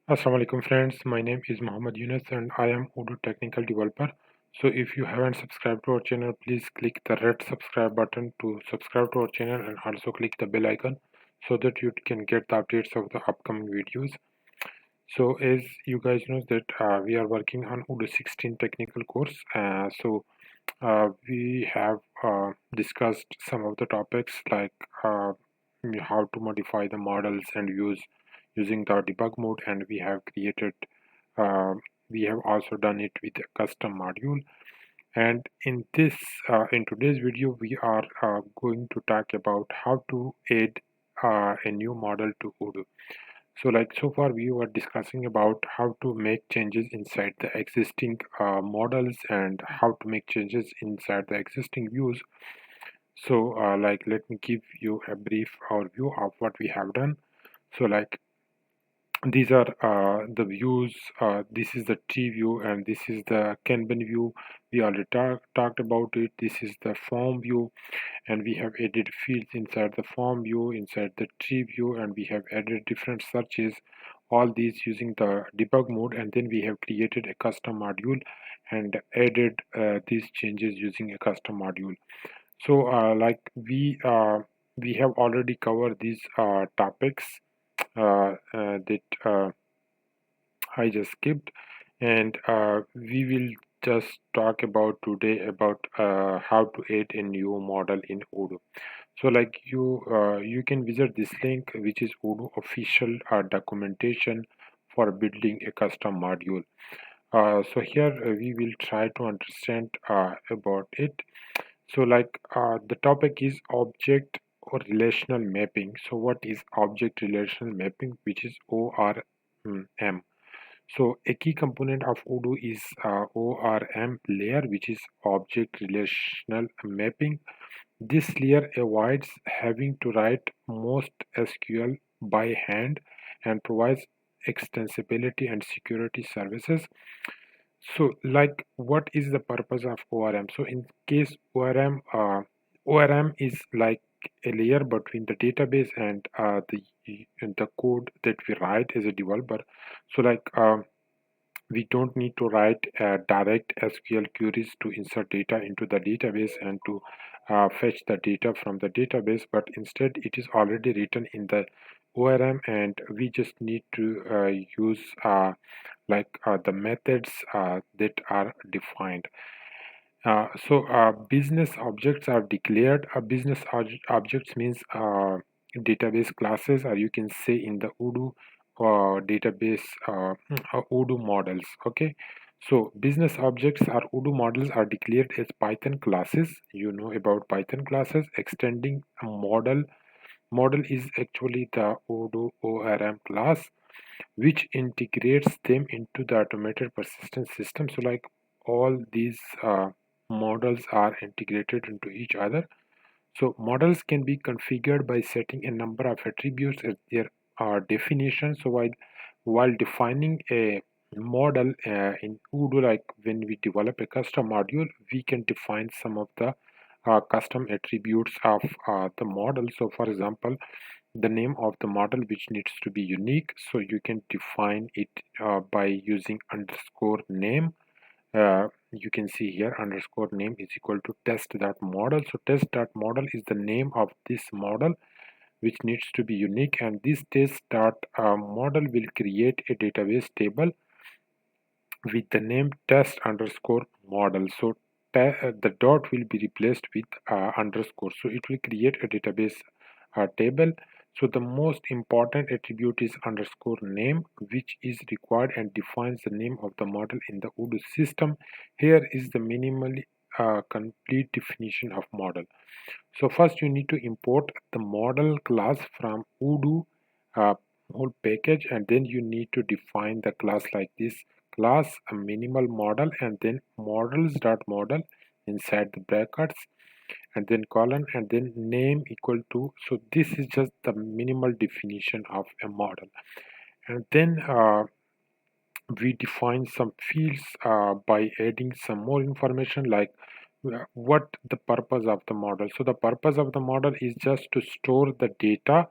Assalamu alaikum friends, my name is Muhammad Yunus and I am Odoo technical developer. So if you haven't subscribed to our channel, please click the red subscribe button to subscribe to our channel and also click the bell icon so that you can get the updates of the upcoming videos. So as you guys know that we are working on Odoo 16 technical course. We have discussed some of the topics like how to modify the models and using the debug mode, and uh, we have also done it with a custom module. And in today's video, we are going to talk about how to add a new model to Odoo. So like so far we were discussing about how to make changes inside the existing models and how to make changes inside the existing views. So like let me give you a brief overview of what we have done. So like these are the views. This is the tree view and this is the Kanban view. We already talked about it. This is the form view, and we have added fields inside the form view, inside the tree view, and we have added different searches, all these using the debug mode. And then we have created a custom module and added these changes using a custom module. So like we have already covered these topics that I just skipped, and we will just talk about today about how to add a new model in Odoo. So like you can visit this link, which is Odoo official documentation for building a custom module. So here we will try to understand about it. So like the topic is object or relational mapping. So what is object relational mapping, which is ORM? So a key component of Odoo is ORM layer, which is object relational mapping. This layer avoids having to write most SQL by hand and provides extensibility and security services. So, like, what is the purpose of ORM? So, in case ORM is like a layer between the database and the code that we write as a developer. So, like, we don't need to write direct SQL queries to insert data into the database and to fetch the data from the database, but instead it is already written in the ORM, and we just need to use the methods that are defined. Business objects are declared. Business objects means database classes, or you can say in the Odoo database Odoo models. Okay, so business objects or Odoo models are declared as Python classes. You know about Python classes. Extending a model. Model is actually the Odoo ORM class, which integrates them into the automated persistence system. So like all these models are integrated into each other. So models can be configured by setting a number of attributes as their definition. So while defining a model in Odoo, like when we develop a custom module, we can define some of the custom attributes of the model. So for example, the name of the model, which needs to be unique, so you can define it by using underscore name. You can see here underscore name is equal to test dot model. So test dot model is the name of this model, which needs to be unique, and this test dot model will create a database table with the name test underscore model. So the dot will be replaced with underscore, so it will create a database table. So the most important attribute is underscore name, which is required and defines the name of the model in the Odoo system. Here is the minimally complete definition of model. So first you need to import the model class from Odoo uh, whole package, and then you need to define the class like this: class a minimal model, and then models dot model inside the brackets, and then colon, and then name equal to. So this is just the minimal definition of a model, and then we define some fields by adding some more information like what the purpose of the model. So the purpose of the model is just to store the data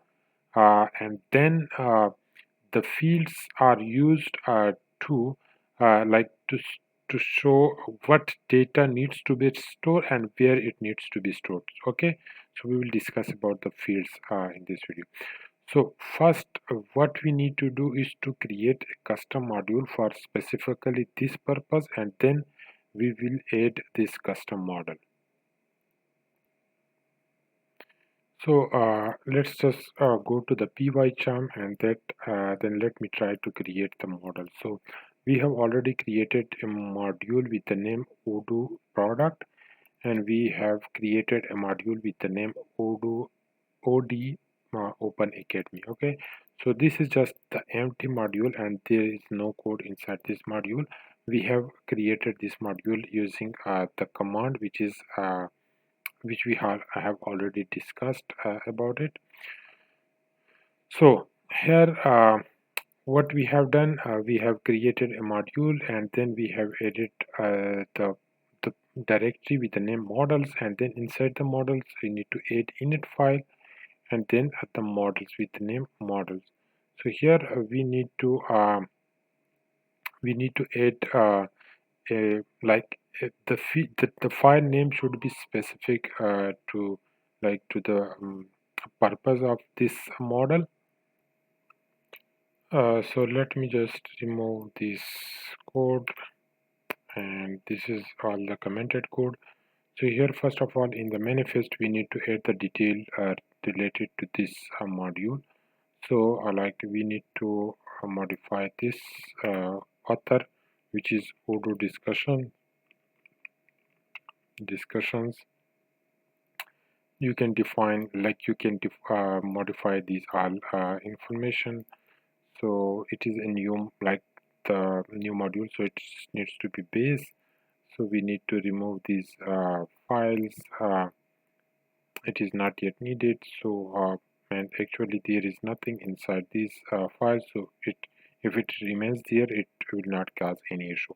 and then the fields are used to like to show what data needs to be stored and where it needs to be stored. Okay, so we will discuss about the fields in this video. So first, what we need to do is to create a custom module for specifically this purpose, and then we will add this custom model. So let's just go to the py-charm, and then let me try to create the model. So we have already created a module with the name Odoo product, and we have created a module with the name Odoo OD Open Academy. Okay, so this is just the empty module, and there is no code inside this module. We have created this module using the command which I have already discussed about it. So here what we have done, we have created a module, and then we have added the directory with the name models, and then inside the models we need to add init file, and then at the models with the name models. So here we need to add like the file name should be specific to the purpose of this model. So let me just remove this code, and this is all the commented code. So here first of all in the manifest we need to add the detail related to this module. So like we need to modify this author, which is Odoo discussions. You can define, like you can modify these all information. So it is a new, like the new module, so it needs to be base. So we need to remove these files. It is not yet needed. So and actually there is nothing inside these files, so if it remains there, it will not cause any issue.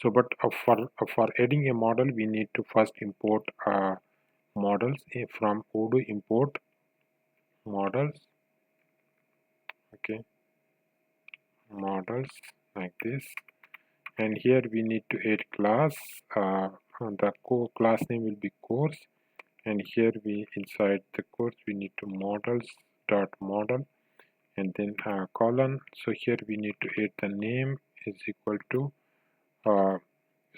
So but for adding a model, we need to first import models from Odoo import models. Okay, models like this, and here we need to add class. The class name will be course, and here we inside the course we need to models dot model, and then colon. So here we need to add the name is equal to uh,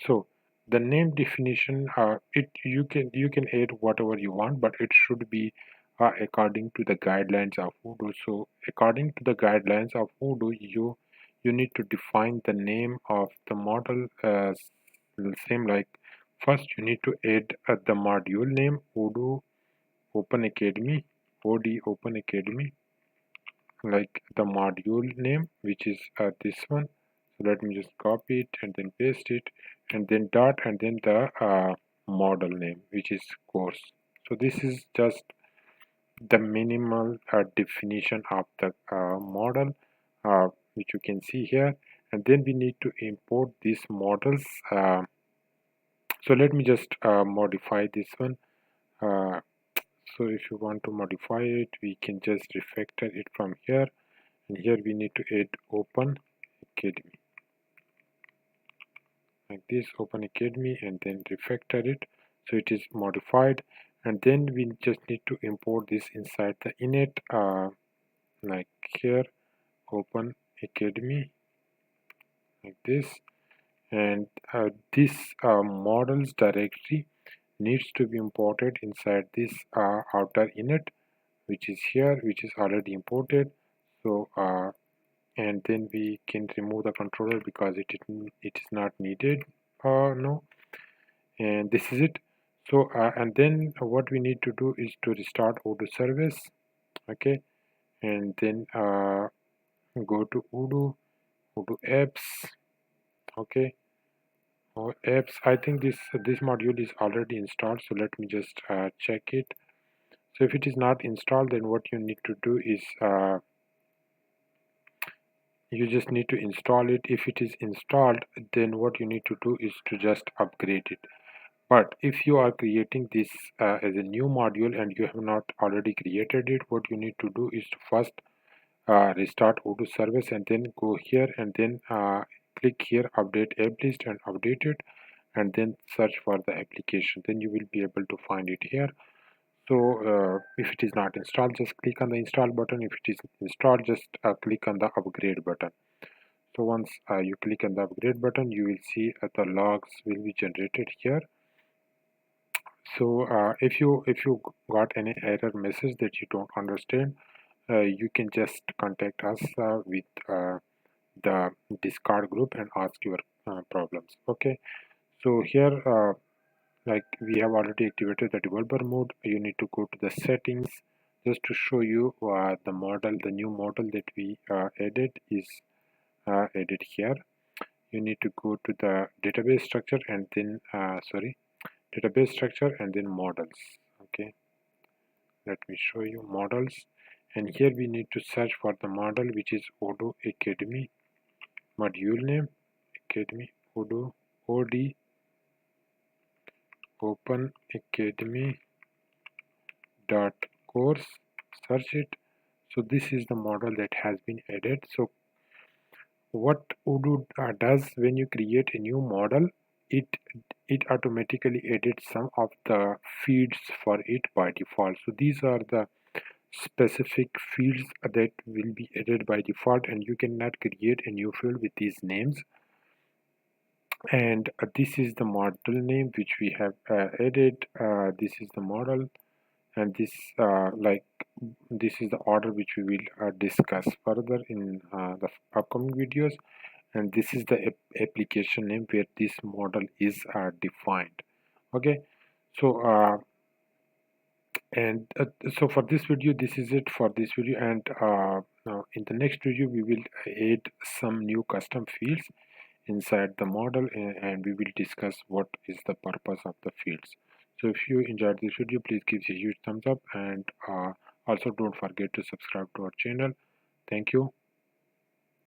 so the name definition, it you can add whatever you want, but it should be according to the guidelines of Odoo. So according to the guidelines of Odoo, you need to define the name of the model as the same. Like first you need to add the module name Odoo Open Academy, OD Open Academy, like the module name, which is this one. So let me just copy it and then paste it, and then dot, and then the model name, which is course. So this is just the minimal definition of the model, which you can see here. And then we need to import these models. So let me just modify this one. uh, so if you want to modify it, we can just refactor it from here, and here we need to add Open Academy, like this, Open Academy, and then refactor it so it is modified. And then we just need to import this inside the init, like here, Open Academy, like this. And this models directory needs to be imported inside this outer init, which is here, which is already imported. So and then we can remove the controller because it is not needed. No, and this is it. So and then what we need to do is to restart Odoo service. Okay, and then go to Odoo apps. Okay, apps, I think this module is already installed, so let me just check it. So if it is not installed, then what you need to do is you just need to install it. If it is installed, then what you need to do is to just upgrade it. But if you are creating this as a new module and you have not already created it, what you need to do is to first restart Odoo service, and then go here and then click here update app list and update it, and then search for the application. Then you will be able to find it here. So if it is not installed, just click on the install button. If it is installed, just click on the upgrade button. So once you click on the upgrade button, you will see the logs will be generated here. So if you got any error message that you don't understand, you can just contact us with the Discord group and ask your problems. Okay. So here, like we have already activated the developer mode, you need to go to the settings. Just to show you the model, the new model that we added is added here. You need to go to the database structure and then database structure and then models. Okay, let me show you models, and here we need to search for the model which is Odoo Academy. Module name Academy Odoo OD Open Academy dot course. Search it. So this is the model that has been added. So what Odoo does when you create a new model, it automatically edits some of the fields for it by default. So these are the specific fields that will be added by default, and you cannot create a new field with these names. And this is the model name which we have added. This is the model, and this is the order which we will discuss further in the upcoming videos. And this is the application name where this model is defined. Okay, so so for this video, this is it for this video, and now in the next video we will add some new custom fields inside the model, and we will discuss what is the purpose of the fields. So if you enjoyed this video, please give a huge thumbs up, and also don't forget to subscribe to our channel. Thank you.